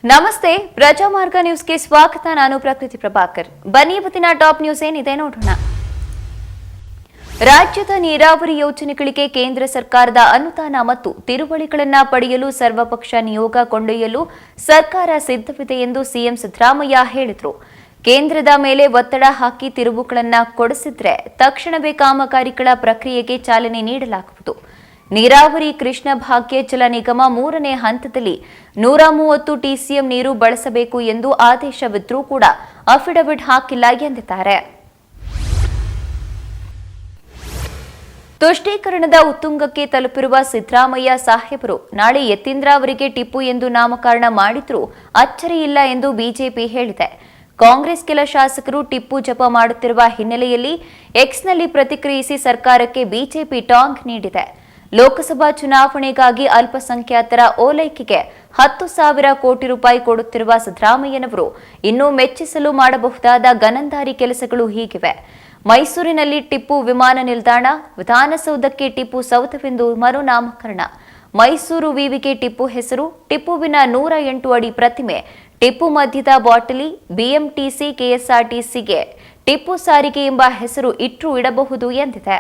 ನಮಸ್ತೆ ಪ್ರಜಾಮಾರ್ಗ ನ್ಯೂಸ್ಗೆ ಸ್ವಾಗತ. ನಾನು ಪ್ರಕೃತಿ ಪ್ರಭಾಕರ್. ಬನ್ನಿ ಇವತ್ತಿನ ಟಾಪ್ ನ್ಯೂಸ್ ಏನಿದೆ ನೋಡೋಣ. ರಾಜ್ಯದ ನೀರಾವರಿ ಯೋಜನೆಗಳಿಗೆ ಕೇಂದ್ರ ಸರ್ಕಾರದ ಅನುದಾನ ಮತ್ತು ತಿರುವಳಿಗಳನ್ನು ಪಡೆಯಲು ಸರ್ವಪಕ್ಷ ನಿಯೋಗ ಕೊಂಡೊಯ್ಯಲು ಸರ್ಕಾರ ಸಿದ್ಧವಿದೆ ಎಂದು ಸಿಎಂ ಸಿದ್ದರಾಮಯ್ಯ ಹೇಳಿದರು. ಕೇಂದ್ರದ ಮೇಲೆ ಒತ್ತಡ ಹಾಕಿ ತಿರುವುಗಳನ್ನು ಕೊಡಿಸಿದ್ರೆ ತಕ್ಷಣವೇ ಕಾಮಗಾರಿಗಳ ಪ್ರಕ್ರಿಯೆಗೆ ಚಾಲನೆ ನೀಡಲಾಗುವುದು. ನೀರಾವರಿ ಕೃಷ್ಣ ಭಾಗ್ಯ ಜಲ ನಿಗಮ 3ನೇ ಹಂತದಲ್ಲಿ 130 ಟಿಸಿಎಂ ನೀರು ಬಳಸಬೇಕು ಎಂದು ಆದೇಶವಿದ್ರೂ ಕೂಡ ಅಫಿಡವಿಟ್ ಹಾಕಿಲ್ಲ ಎಂದಿದ್ದಾರೆ. ತುಷ್ಟೀಕರಣದ ಉತ್ತುಂಗಕ್ಕೆ ತಲುಪಿರುವ ಸಿದ್ದರಾಮಯ್ಯ ಸಾಹೇಬರು ನಾಳೆ ಯತೀಂದ್ರ ಅವರಿಗೆ ಟಿಪ್ಪು ಎಂದು ನಾಮಕರಣ ಮಾಡಿದ್ರೂ ಅಚ್ಚರಿಯಿಲ್ಲ ಎಂದು ಬಿಜೆಪಿ ಹೇಳಿದೆ. ಕಾಂಗ್ರೆಸ್ ಕೆಲ ಶಾಸಕರು ಟಿಪ್ಪು ಜಪ ಮಾಡುತ್ತಿರುವ ಹಿನ್ನೆಲೆಯಲ್ಲಿ ಎಕ್ಸ್ನಲ್ಲಿ ಪ್ರತಿಕ್ರಿಯಿಸಿ ಸರ್ಕಾರಕ್ಕೆ ಬಿಜೆಪಿ ಟಾಂಗ್ ನೀಡಿದೆ. ಲೋಕಸಭಾ ಚುನಾವಣೆಗಾಗಿ ಅಲ್ಪಸಂಖ್ಯಾತರ ಓಲೈಕೆಗೆ 10,000 ಕೋಟಿ ರೂಪಾಯಿ ಕೊಡುತ್ತಿರುವ ಸಿದ್ದರಾಮಯ್ಯನವರು ಇನ್ನೂ ಮೆಚ್ಚಿಸಲು ಮಾಡಬಹುದಾದ ಗನಂದಾರಿ ಕೆಲಸಗಳು ಹೀಗಿವೆ. ಮೈಸೂರಿನಲ್ಲಿ ಟಿಪ್ಪು ವಿಮಾನ ನಿಲ್ದಾಣ, ವಿಧಾನಸೌಧಕ್ಕೆ ಟಿಪ್ಪು ಸೌಧವೆಂದು ಮರುನಾಮಕರಣ, ಮೈಸೂರು ವಿವಿಗೆ ಟಿಪ್ಪು ಹೆಸರು, ಟಿಪ್ಪುವಿನ 108 ಅಡಿ ಪ್ರತಿಮೆ, ಟಿಪ್ಪು ಮದ್ಯದ ಬಾಟಲಿ, ಬಿಎಂಟಿಸಿ ಕೆಎಸ್ಆರ್ಟಿಸಿಗೆ ಟಿಪ್ಪು ಸಾರಿಗೆ ಎಂಬ ಹೆಸರು ಇಟ್ಟರೂ ಇಡಬಹುದು ಎಂದಿದೆ.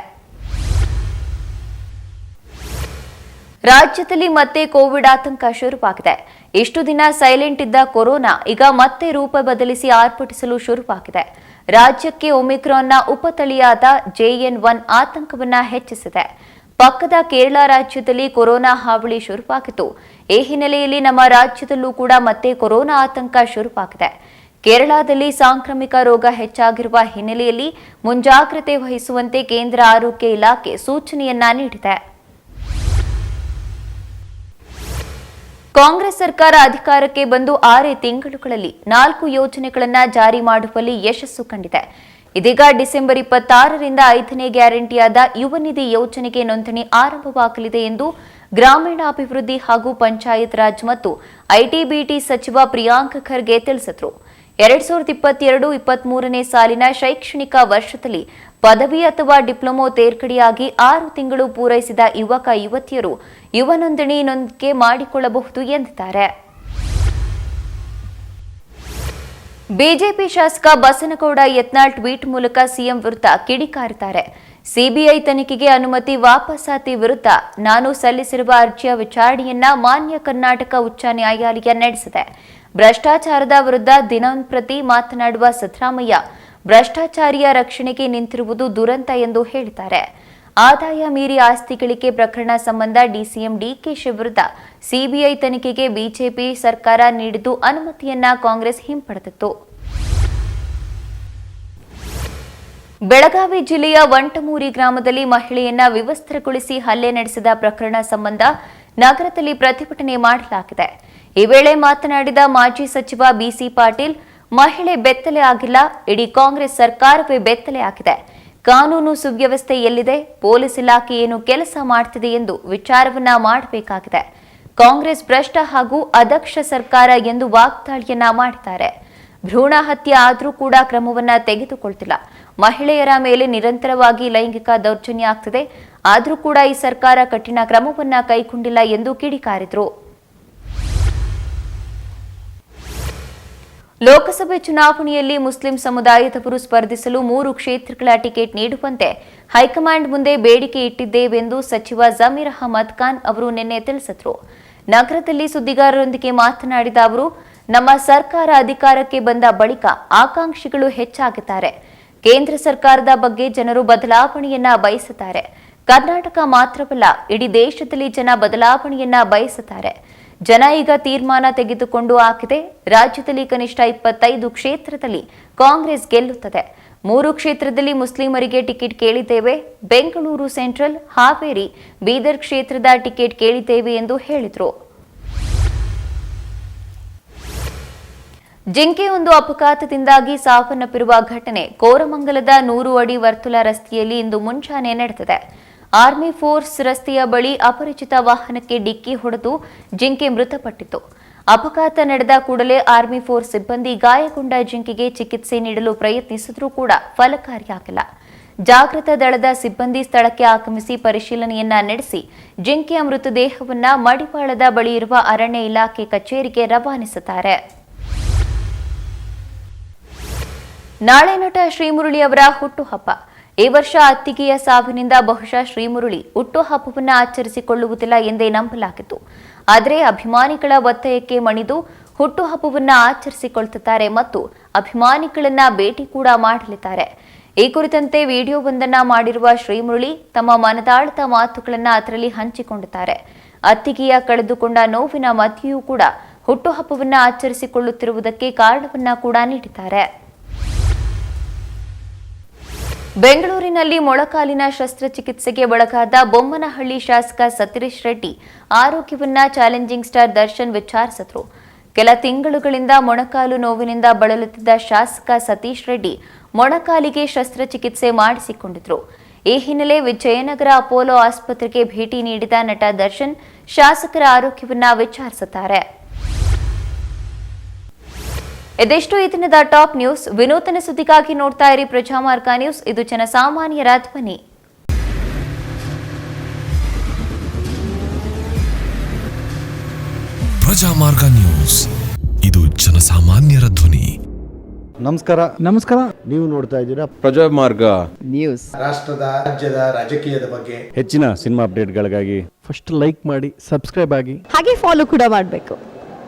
ರಾಜ್ಯದಲ್ಲಿ ಮತ್ತೆ ಕೋವಿಡ್ ಆತಂಕ ಶುರುವಾಗಿದೆ. ಇಷ್ಟು ದಿನ ಸೈಲೆಂಟ್ ಇದ್ದ ಕೊರೋನಾ ಈಗ ಮತ್ತೆ ರೂಪ ಬದಲಿಸಿ ಆರ್ಭಟಿಸಲು ಶುರುವಾಗಿದೆ. ರಾಜ್ಯಕ್ಕೆ ಒಮಿಕ್ರಾನ್ನ ಉಪತಳಿಯಾದ JN1 ಆತಂಕವನ್ನ ಹೆಚ್ಚಿಸಿದೆ. ಪಕ್ಕದ ಕೇರಳ ರಾಜ್ಯದಲ್ಲಿ ಕೊರೋನಾ ಹಾವಳಿ ಶುರುವಾಗಿತ್ತು. ಈ ಹಿನ್ನೆಲೆಯಲ್ಲಿ ನಮ್ಮ ರಾಜ್ಯದಲ್ಲೂ ಕೂಡ ಮತ್ತೆ ಕೊರೋನಾ ಆತಂಕ ಶುರುವಾಗಿದೆ. ಕೇರಳದಲ್ಲಿ ಸಾಂಕ್ರಾಮಿಕ ರೋಗ ಹೆಚ್ಚಾಗಿರುವ ಹಿನ್ನೆಲೆಯಲ್ಲಿ ಮುಂಜಾಗ್ರತೆ ವಹಿಸುವಂತೆ ಕೇಂದ್ರ ಆರೋಗ್ಯ ಇಲಾಖೆ ಸೂಚನೆಯನ್ನ ನೀಡಿದೆ. ಕಾಂಗ್ರೆಸ್ ಸರ್ಕಾರ ಅಧಿಕಾರಕ್ಕೆ ಬಂದು 6 ತಿಂಗಳುಗಳಲ್ಲಿ 4 ಯೋಜನೆಗಳನ್ನು ಜಾರಿ ಮಾಡುವಲ್ಲಿ ಯಶಸ್ಸು ಕಂಡಿದೆ. ಇದೀಗ ಡಿಸೆಂಬರ್ 26ರಿಂದ 5ನೇ ಗ್ಯಾರಂಟಿಯಾದ ಯುವ ನಿಧಿ ಯೋಜನೆಗೆ ನೋಂದಣಿ ಆರಂಭವಾಗಲಿದೆ ಎಂದು ಗ್ರಾಮೀಣಾಭಿವೃದ್ಧಿ ಹಾಗೂ ಪಂಚಾಯತ್ ರಾಜ್ ಮತ್ತು ಐಟಿ-ಬಿಟಿ ಸಚಿವ ಪ್ರಿಯಾಂಕ್ ಖರ್ಗೆ ತಿಳಿಸಿದರು. 2022-23ನೇ ಸಾಲಿನ ಶೈಕ್ಷಣಿಕ ವರ್ಷದಲ್ಲಿ ಪದವಿ ಅಥವಾ ಡಿಪ್ಲೊಮೊ ತೇರ್ಗಡೆಯಾಗಿ 6 ತಿಂಗಳು ಪೂರೈಸಿದ ಯುವಕ ಯುವತಿಯರು ಯುವ ನೋಂದಣಿ ನೊಂದಿಗೆ ಮಾಡಿಕೊಳ್ಳಬಹುದು ಎಂದಿದ್ದಾರೆ. ಬಿಜೆಪಿ ಶಾಸಕ ಬಸನಗೌಡ ಯತ್ನಾಳ್ ಟ್ವೀಟ್ ಮೂಲಕ ಸಿಎಂ ವಿರುದ್ಧ ಕಿಡಿಕಾರಿದ್ದಾರೆ. ಸಿಬಿಐ ತನಿಖೆಗೆ ಅನುಮತಿ ವಾಪಸಾತಿ ವಿರುದ್ಧ ನಾನು ಸಲ್ಲಿಸಿರುವ ಅರ್ಜಿಯ ವಿಚಾರಣೆಯನ್ನ ಮಾನ್ಯ ಕರ್ನಾಟಕ ಉಚ್ಚ ನ್ಯಾಯಾಲಯ ನಡೆಸಿದೆ. ಭ್ರಷ್ಟಾಚಾರದ ವಿರುದ್ಧ ದಿನಂಪ್ರತಿ ಮಾತನಾಡುವ ಸಿದ್ದರಾಮಯ್ಯ ಭ್ರಷ್ಟಾಚಾರಿಯ ರಕ್ಷಣೆಗೆ ನಿಂತಿರುವುದು ದುರಂತ ಎಂದು ಹೇಳಿದ್ದಾರೆ. ಆದಾಯ ಮೀರಿ ಆಸ್ತಿ ಗಳಿಕೆ ಪ್ರಕರಣ ಸಂಬಂಧ ಡಿಸಿಎಂ ಡಿಕೆಶಿ ವಿರುದ್ಧ ಸಿಬಿಐ ತನಿಖೆಗೆ ಬಿಜೆಪಿ ಸರ್ಕಾರ ನೀಡಿದ್ದು ಅನುಮತಿಯನ್ನ ಕಾಂಗ್ರೆಸ್ ಹಿಂಪಡೆದಿತ್ತು. ಬೆಳಗಾವಿ ಜಿಲ್ಲೆಯ ವಂಟಮೂರಿ ಗ್ರಾಮದಲ್ಲಿ ಮಹಿಳೆಯನ್ನ ವಿವಸ್ತ್ರಗೊಳಿಸಿ ಹಲ್ಲೆ ನಡೆಸಿದ ಪ್ರಕರಣ ಸಂಬಂಧ ನಗರದಲ್ಲಿ ಪ್ರತಿಭಟನೆ ಮಾಡಲಾಗಿದೆ. ಈ ವೇಳೆ ಮಾತನಾಡಿದ ಮಾಜಿ ಸಚಿವ ಬಿಸಿ ಪಾಟೀಲ್, ಮಹಿಳೆ ಬೆತ್ತಲೆ ಆಗಿಲ್ಲ, ಇಡೀ ಕಾಂಗ್ರೆಸ್ ಸರ್ಕಾರವೇ ಬೆತ್ತಲೆ ಆಗಿದೆ. ಕಾನೂನು ಸುವ್ಯವಸ್ಥೆ ಎಲ್ಲಿದೆ? ಪೊಲೀಸ್ ಇಲಾಖೆ ಏನು ಕೆಲಸ ಮಾಡ್ತಿದೆ ಎಂದು ವಿಚಾರವನ್ನ ಮಾಡಬೇಕಾಗಿದೆ. ಕಾಂಗ್ರೆಸ್ ಭ್ರಷ್ಟ ಹಾಗೂ ಅದಕ್ಷ ಸರ್ಕಾರ ಎಂದು ವಾಗ್ದಾಳಿಯನ್ನ ಮಾಡಿದ್ದಾರೆ. ಭ್ರೂಣ ಹತ್ಯೆ ಆದರೂ ಕೂಡ ಕ್ರಮವನ್ನ ತೆಗೆದುಕೊಳ್ತಿಲ್ಲ. ಮಹಿಳೆಯರ ಮೇಲೆ ನಿರಂತರವಾಗಿ ಲೈಂಗಿಕ ದೌರ್ಜನ್ಯ ಆಗ್ತಿದೆ, ಆದರೂ ಕೂಡ ಈ ಸರ್ಕಾರ ಕಠಿಣ ಕ್ರಮವನ್ನ ಕೈಗೊಂಡಿಲ್ಲ ಎಂದು ಕಿಡಿಕಾರಿದರು. ಲೋಕಸಭೆ ಚುನಾವಣೆಯಲ್ಲಿ ಮುಸ್ಲಿಂ ಸಮುದಾಯದವರು ಸ್ಪರ್ಧಿಸಲು 3 ಕ್ಷೇತ್ರಗಳ ಟಿಕೆಟ್ ನೀಡುವಂತೆ ಹೈಕಮಾಂಡ್ ಮುಂದೆ ಬೇಡಿಕೆ ಇಟ್ಟಿದ್ದೇವೆಂದು ಸಚಿವ ಜಮೀರ್ ಅಹಮದ್ ಖಾನ್ ಅವರು ನಿನ್ನೆ ತಿಳಿಸಿದರು. ನಗರದಲ್ಲಿ ಸುದ್ದಿಗಾರರೊಂದಿಗೆ ಮಾತನಾಡಿದ ಅವರು, ನಮ್ಮ ಸರ್ಕಾರ ಅಧಿಕಾರಕ್ಕೆ ಬಂದ ಬಳಿಕ ಆಕಾಂಕ್ಷಿಗಳು ಹೆಚ್ಚಾಗಿದ್ದಾರೆ. ಕೇಂದ್ರ ಸರ್ಕಾರದ ಬಗ್ಗೆ ಜನರು ಬದಲಾವಣೆಯನ್ನ ಬಯಸುತ್ತಾರೆ. ಕರ್ನಾಟಕ ಮಾತ್ರವಲ್ಲ, ಇಡೀ ದೇಶದಲ್ಲಿ ಜನ ಬದಲಾವಣೆಯನ್ನ ಬಯಸುತ್ತಾರೆ. ಜನ ಈಗ ತೀರ್ಮಾನ ತೆಗೆದುಕೊಂಡು ಹಾಕಿದೆ. ರಾಜ್ಯದಲ್ಲಿ ಕನಿಷ್ಠ 25 ಕ್ಷೇತ್ರದಲ್ಲಿ ಕಾಂಗ್ರೆಸ್ ಗೆಲ್ಲುತ್ತದೆ. 3 ಕ್ಷೇತ್ರದಲ್ಲಿ ಮುಸ್ಲಿಮರಿಗೆ ಟಿಕೆಟ್ ಕೇಳಿದ್ದೇವೆ. ಬೆಂಗಳೂರು ಸೆಂಟ್ರಲ್, ಹಾವೇರಿ, ಬೀದರ್ ಕ್ಷೇತ್ರದ ಟಿಕೆಟ್ ಕೇಳಿದ್ದೇವೆ ಎಂದು ಹೇಳಿದರು. ಜಿಂಕೆಯೊಂದು ಅಪಘಾತದಿಂದಾಗಿ ಸಾವನ್ನಪ್ಪಿರುವ ಘಟನೆ ಕೋರಮಂಗಲದ 100 ಅಡಿ ವರ್ತುಲ ರಸ್ತೆಯಲ್ಲಿ ಇಂದು ಮುಂಜಾನೆ ನಡೆದಿದೆ. ಆರ್ಮಿ ಫೋರ್ಸ್ ರಸ್ತೆಯ ಬಳಿ ಅಪರಿಚಿತ ವಾಹನಕ್ಕೆ ಡಿಕ್ಕಿ ಹೊಡೆದು ಜಿಂಕೆ ಮೃತಪಟ್ಟಿತು. ಅಪಘಾತ ನಡೆದ ಕೂಡಲೇ ಆರ್ಮಿ ಫೋರ್ಸ್ ಸಿಬ್ಬಂದಿ ಗಾಯಗೊಂಡ ಜಿಂಕೆಗೆ ಚಿಕಿತ್ಸೆ ನೀಡಲು ಪ್ರಯತ್ನಿಸಿದರೂ ಕೂಡ ಫಲಕಾರಿಯಾಗಿಲ್ಲ. ಜಾಗೃತ ದಳದ ಸಿಬ್ಬಂದಿ ಸ್ಥಳಕ್ಕೆ ಆಗಮಿಸಿ ಪರಿಶೀಲನೆಯನ್ನ ನಡೆಸಿ ಜಿಂಕೆಯ ಮೃತದೇಹವನ್ನ ಮಡಿವಾಳದ ಬಳಿ ಇರುವ ಅರಣ್ಯ ಇಲಾಖೆ ಕಚೇರಿಗೆ ರವಾನಿಸುತ್ತಾರೆ. ನಾಳೆ ನಟ ಶ್ರೀಮುರಳಿ ಅವರ ಹುಟ್ಟುಹಬ್ಬ. ಈ ವರ್ಷ ಅತ್ತಿಗೆಯ ಸಾವಿನಿಂದ ಬಹುಶಃ ಶ್ರೀಮುರಳಿ ಹುಟ್ಟುಹಬ್ಬವನ್ನು ಆಚರಿಸಿಕೊಳ್ಳುವುದಿಲ್ಲ ಎಂದೇ ನಂಬಲಾಗಿತ್ತು. ಆದರೆ ಅಭಿಮಾನಿಗಳ ಒತ್ತಾಯಕ್ಕೆ ಮಣಿದು ಹುಟ್ಟುಹಬ್ಬವನ್ನು ಆಚರಿಸಿಕೊಳ್ಳುತ್ತಾರೆ ಮತ್ತು ಅಭಿಮಾನಿಗಳನ್ನ ಭೇಟಿ ಕೂಡ ಮಾಡಲಿದ್ದಾರೆ. ಈ ಕುರಿತಂತೆ ವಿಡಿಯೋವೊಂದನ್ನ ಮಾಡಿರುವ ಶ್ರೀಮುರಳಿ ತಮ್ಮ ಮನದಾಳದ ಮಾತುಗಳನ್ನು ಅದರಲ್ಲಿ ಹಂಚಿಕೊಂಡಿದ್ದಾರೆ. ಅತ್ತಿಗೆಯ ಕಳೆದುಕೊಂಡ ನೋವಿನ ಮಧ್ಯೆಯೂ ಕೂಡ ಹುಟ್ಟುಹಬ್ಬವನ್ನು ಆಚರಿಸಿಕೊಳ್ಳುತ್ತಿರುವುದಕ್ಕೆ ಕಾರಣವನ್ನ ಕೂಡ ನೀಡಿದ್ದಾರೆ. ಬೆಂಗಳೂರಿನಲ್ಲಿ ಮೊಳಕಾಲಿನ ಶಸ್ತ್ರಚಿಕಿತ್ಸೆಗೆ ಒಳಗಾದ ಬೊಮ್ಮನಹಳ್ಳಿ ಶಾಸಕ ಸತೀಶ್ ರೆಡ್ಡಿ ಆರೋಗ್ಯವನ್ನ ಚಾಲೆಂಜಿಂಗ್ ಸ್ಟಾರ್ ದರ್ಶನ್ ವಿಚಾರಿಸಿದರು. ಕೆಲ ತಿಂಗಳುಗಳಿಂದ ಮೊಣಕಾಲು ನೋವಿನಿಂದ ಬಳಲುತ್ತಿದ್ದ ಶಾಸಕ ಸತೀಶ್ ರೆಡ್ಡಿ ಮೊಣಕಾಲಿಗೆ ಶಸ್ತ್ರಚಿಕಿತ್ಸೆ ಮಾಡಿಸಿಕೊಂಡಿದ್ರು. ಈ ಹಿನ್ನೆಲೆ ವಿಜಯನಗರ ಅಪೋಲೋ ಆಸ್ಪತ್ರೆಗೆ ಭೇಟಿ ನೀಡಿದ ನಟ ದರ್ಶನ್ ಶಾಸಕರ ಆರೋಗ್ಯವನ್ನ ವಿಚಾರಿಸುತ್ತಾರೆ. ಇದೆಷ್ಟು ಈ ದಿನದ ಟಾಪ್ ನ್ಯೂಸ್. ವಿನೂತನ ಸುದ್ದಿಗಾಗಿ ನೋಡ್ತಾ ಇರಿ ಪ್ರಜಾಮಾರ್ಗ ನ್ಯೂಸ್. ಇದು ಜನಸಾಮಾನ್ಯರ ಧ್ವನಿ. ಪ್ರಜಾಮಾರ್ಗ ನ್ಯೂಸ್, ಇದು ಜನಸಾಮಾನ್ಯರ ಧ್ವನಿ. ನಮಸ್ಕಾರ. ನೀವು ನೋಡ್ತಾ ಇದ್ದೀರಾ ಪ್ರಜಾಮಾರ್ಗ ನ್ಯೂಸ್. ರಾಷ್ಟ್ರದ ರಾಜ್ಯದ ರಾಜಕೀಯದ ಬಗ್ಗೆ ಹೆಚ್ಚಿನ ಸಿನಿಮಾ ಅಪ್ಡೇಟ್ಗಳಿಗಾಗಿ ಫಸ್ಟ್ ಲೈಕ್ ಮಾಡಿ, ಸಬ್ಸ್ಕ್ರೈಬ್ ಆಗಿ, ಹಾಗೆ ಫಾಲೋ ಕೂಡ ಮಾಡಬೇಕು.